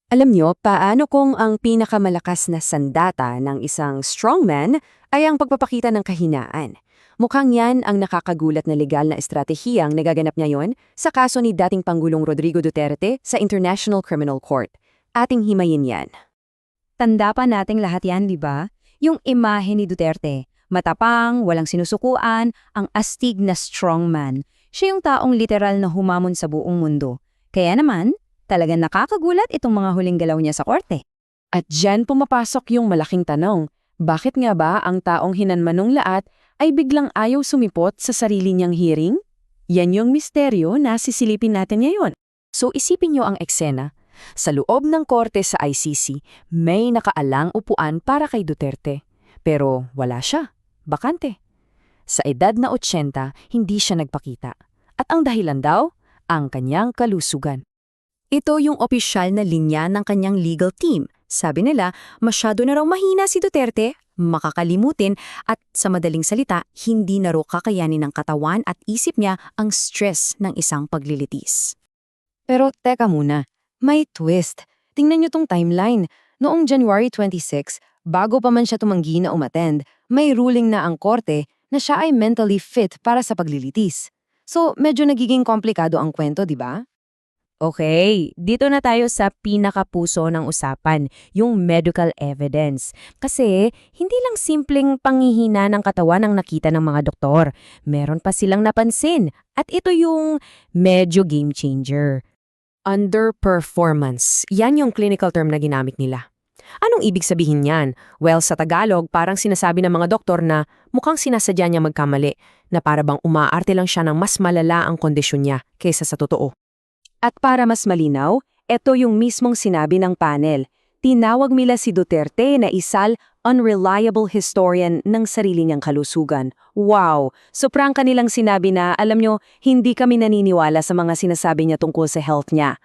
Alam niyo, paano kung ang pinakamalakas na sandata ng isang strongman ay ang pagpapakita ng kahinaan? Mukhang yan ang nakakagulat na legal na estratehiyang nagaganap ngayon sa kaso ni dating Pangulong Rodrigo Duterte sa International Criminal Court. Ating himayin yan. Tanda pa nating lahat yan, di ba? Yung imahe ni Duterte, matapang, walang sinusukuan, ang astig na strongman. Siya yung taong literal na humamon sa buong mundo. Kaya naman, talagang nakakagulat itong mga huling galaw niya sa korte. At dyan pumapasok yung malaking tanong. Bakit nga ba ang taong hinanmanong lahat ay biglang ayaw sumipot sa sarili niyang hearing? Yan yung misteryo na sisilipin natin ngayon. So isipin niyo ang eksena. Sa loob ng korte sa ICC, may nakaalang upuan para kay Duterte. Pero wala siya. Bakante. Sa edad na 80, hindi siya nagpakita. At ang dahilan daw, ang kanyang kalusugan. Ito yung opisyal na linya ng kanyang legal team. Sabi nila, masyado na raw mahina si Duterte, makakalimutin at sa madaling salita, hindi na raw kakayanin ng katawan at isip niya ang stress ng isang paglilitis. Pero teka muna, may twist. Tingnan niyo tong timeline. Noong January 26, bago pa man siya tumanggi na umattend, may ruling na ang korte na siya ay mentally fit para sa paglilitis. So, medyo nagiging komplikado ang kwento, di ba? Okay, dito na tayo sa pinakapuso ng usapan, yung medical evidence. Kasi hindi lang simpleng panghihina ng katawan ang nakita ng mga doktor. Meron pa silang napansin. At ito yung medyo game changer. Underperformance. Yan yung clinical term na ginamit nila. Anong ibig sabihin yan? Well, sa Tagalog, parang sinasabi ng mga doktor na mukhang sinasadya niya magkamali, na para bang umaarte lang siya ng mas malala ang kondisyon niya kaysa sa totoo. At para mas malinaw, ito yung mismong sinabi ng panel. Tinawag nila si Duterte na isal unreliable historian ng sarili niyang kalusugan. Wow! Sobrang kanilang sinabi na, alam nyo, hindi kami naniniwala sa mga sinasabi niya tungkol sa health niya.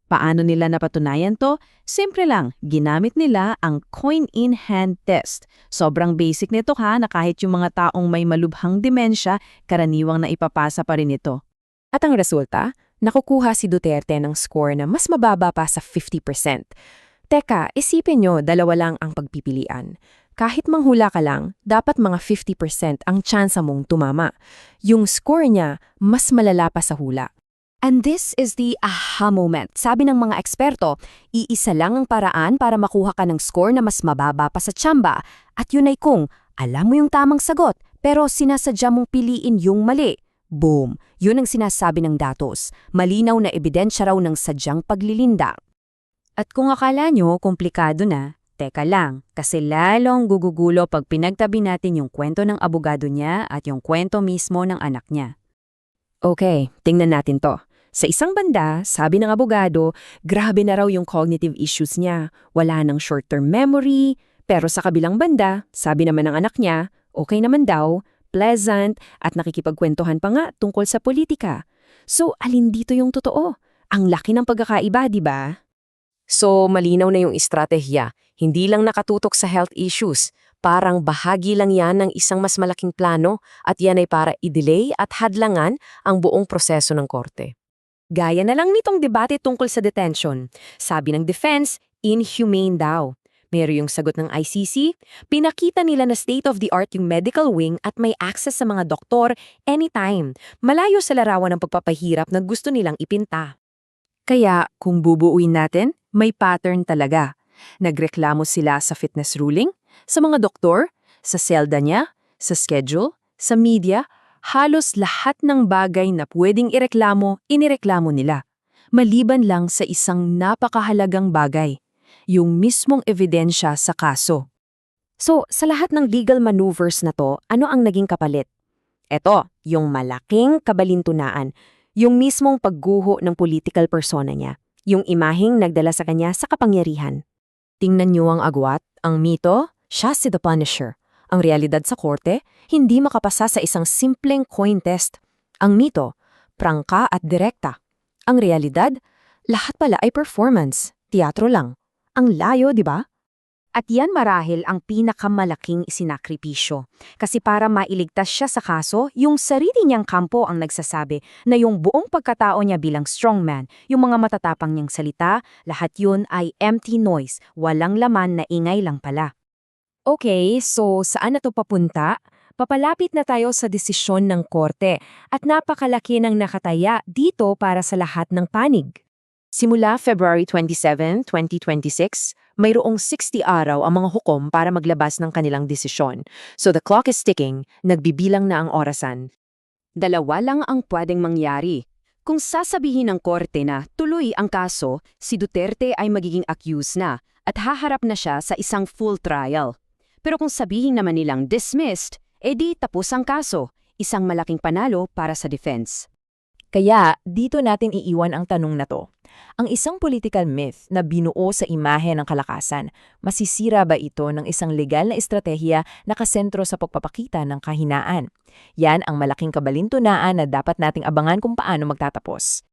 Paano nila napatunayan to? Simple lang, ginamit nila ang coin-in-hand test. Sobrang basic nito na kahit yung mga taong may malubhang demensya, karaniwang na ipapasa pa rin ito. At ang resulta, nakukuha si Duterte ng score na mas mababa pa sa 50%. Teka, isipin nyo, dalawa lang ang pagpipilian. Kahit manghula ka lang, dapat mga 50% ang tsansa mong tumama. Yung score niya, mas malala pa sa hula. And this is the aha moment. Sabi ng mga eksperto, iisa lang ang paraan para makuha ka ng score na mas mababa pa sa tsamba. At yun ay kung alam mo yung tamang sagot, pero sinasadya mong piliin yung mali. Boom! Yun ang sinasabi ng datos. Malinaw na ebidensya raw ng sadyang paglilinda. At kung akala nyo komplikado na, teka lang, kasi lalong gugugulo pag pinagtabi natin yung kwento ng abogado niya at yung kwento mismo ng anak niya. Okay, tingnan natin to. Sa isang banda, sabi ng abogado, grabe na raw yung cognitive issues niya, wala nang short-term memory, pero sa kabilang banda, sabi naman ng anak niya, okay naman daw, pleasant, at nakikipagkwentuhan pa nga tungkol sa politika. So, alin dito yung totoo? Ang laki ng pagkakaiba, di ba? So, malinaw na yung estratehiya. Hindi lang nakatutok sa health issues. Parang bahagi lang yan ng isang mas malaking plano at yan ay para i-delay at hadlangan ang buong proseso ng korte. Gaya na lang nitong debate tungkol sa detention. Sabi ng defense, inhumane daw. Pero yung sagot ng ICC, pinakita nila na state-of-the-art yung medical wing at may access sa mga doktor anytime, malayo sa larawan ng pagpapahirap na gusto nilang ipinta. Kaya kung bubuuin natin, may pattern talaga. Nagreklamo sila sa fitness ruling, sa mga doktor, sa selda niya, sa schedule, sa media, halos lahat ng bagay na pwedeng ireklamo, inireklamo nila. Maliban lang sa isang napakahalagang bagay, yung mismong ebidensya sa kaso. So, sa lahat ng legal maneuvers na to, ano ang naging kapalit? Eto, yung malaking kabalintunaan, yung mismong pagguho ng political persona niya, yung imaheng nagdala sa kanya sa kapangyarihan. Tingnan niyo ang agwat, ang mito, siya si The Punisher. Ang realidad sa korte, hindi makapasa sa isang simpleng coin test. Ang mito, prangka at direkta. Ang realidad, lahat pala ay performance, teatro lang. Ang layo, di ba? At yan marahil ang pinakamalaking isinakripisyo. Kasi para mailigtas siya sa kaso, yung sarili niyang kampo ang nagsasabi na yung buong pagkatao niya bilang strongman, yung mga matatapang niyang salita, lahat yun ay empty noise, walang laman na ingay lang pala. Okay, so saan na to papunta? Papalapit na tayo sa desisyon ng korte at napakalaki ng nakataya dito para sa lahat ng panig. Simula February 27, 2026, mayroong 60 araw ang mga hukom para maglabas ng kanilang desisyon. So the clock is ticking, nagbibilang na ang orasan. Dalawa lang ang pwedeng mangyari. Kung sasabihin ng korte na tuloy ang kaso, si Duterte ay magiging accused na at haharap na siya sa isang full trial. Pero kung sabihin naman nilang dismissed, edi tapos ang kaso, isang malaking panalo para sa defense. Kaya dito natin iiwan ang tanong na to. Ang isang political myth na binuo sa imahe ng kalakasan, masisira ba ito ng isang legal na estratehiya na kasentro sa pagpapakita ng kahinaan? Yan ang malaking kabalintunaan na dapat nating abangan kung paano magtatapos.